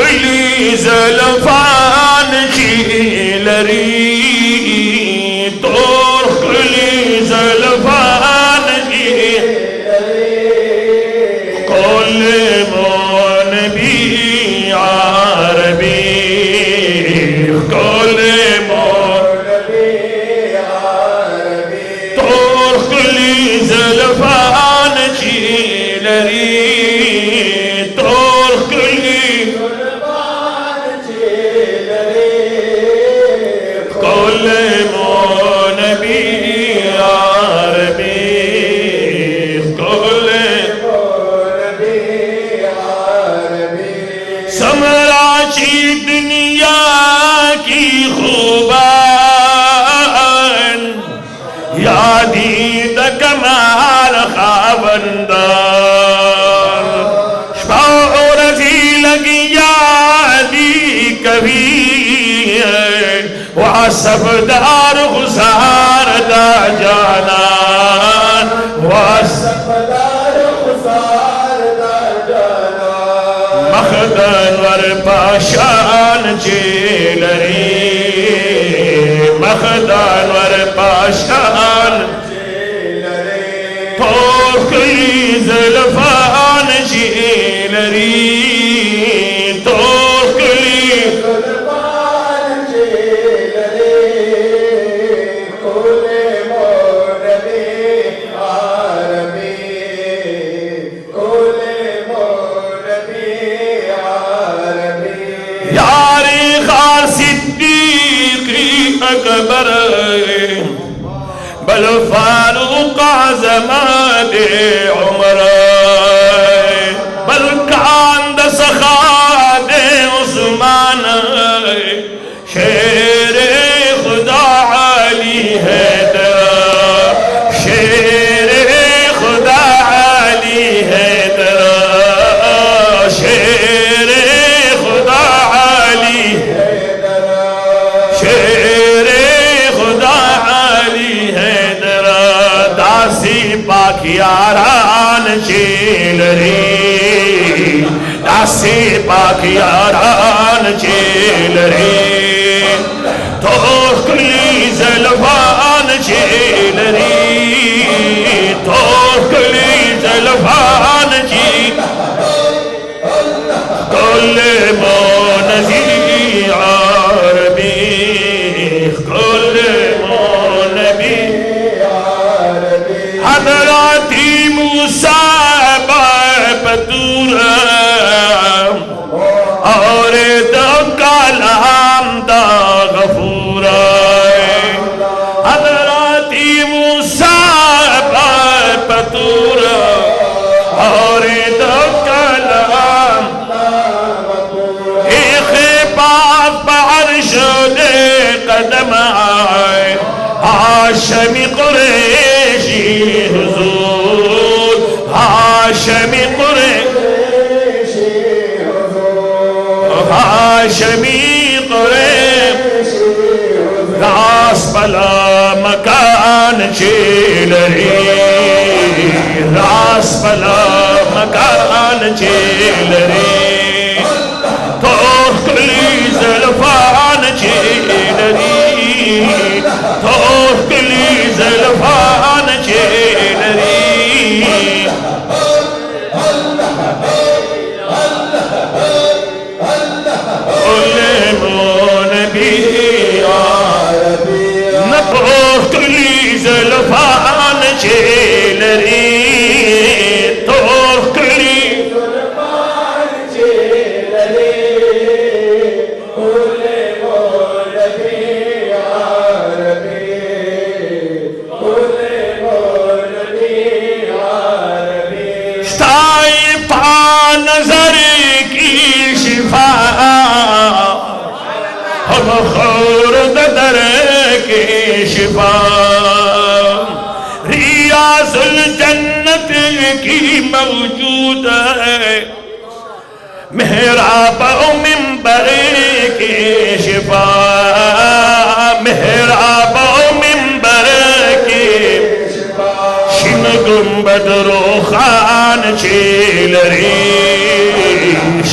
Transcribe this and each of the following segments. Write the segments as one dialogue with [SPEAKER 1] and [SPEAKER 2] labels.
[SPEAKER 1] کلی زلفان چیلری تور کلی زلفان چیلری کل مون بی عربی کل مون بی عربی تور کلی زلفان چیلری یادید کمال خاوندان شفاع رضی لگی یادی کبھی واسفدار غزار دا جانان واسفدار غزار دا جانان مخدن ور پاشان چیلری مخدن ور پاشان تور کلی زلفان چیلری تور کلی زلفان چیلری کل موربی عربی کل موربی عربی یاری خار صدیقی اکبر بل فاروق زمان عمر بل کاند سخاد عثمان شیر خدا علی حیدر شیر خدا علی حیدر شیر خدا علی حیدر شیر خدا علی حیدر داسی پاکیاران چیلری داسی پاکیاران چیلری تور کلی زلفان چیلری تور کلی زلفان چیلری کل مونزی عربی کل مونبی عربی حضراتی موسیٰ بطور اور دو کلام دا غفور حضراتی موسیٰ بطور اور دو کلام ایک پاک بعرش دے قدم آئے ہاشمی قریشی حضور ہاشمی قریشی حضور ہاشمی قریشی راس بلا مکان چیلری راس بلا مکان چیلری تور کلی زلفان چیلری تور کلی زلفان چیلری کل مونبی عربی تور کلی زلفان چیلری تور کلی زلفان چیلری کل مونبی عربی کل مونبی عربی شتائی پا نظر کی شفا ہم خورد در کی شفا ریاض الجنت کی موجود ہے محراب و منبر کی شفا محراب و منبر کی شن گنبد روخان چیلری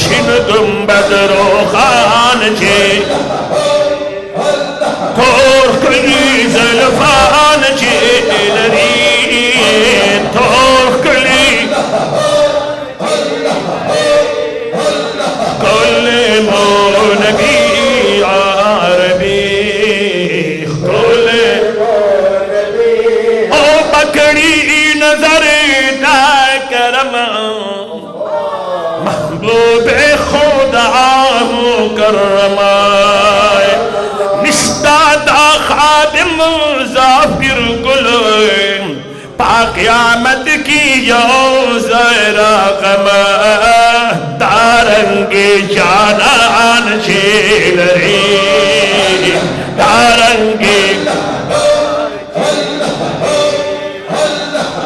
[SPEAKER 1] شن گنبد روخان چه ترکلی زلفان چه لری ترکلی کل نبی عربی کل او بکڑی نظر دا کرم محبوب خدا مکرمہ نشتا دا خادم ظافر گل پاک قیامت کی جو ذرا غم دارنگ جانان شیلری دارنگ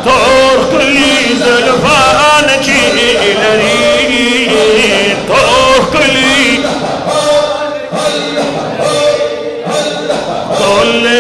[SPEAKER 1] ترکلی زلفان شیلری ترکلی کل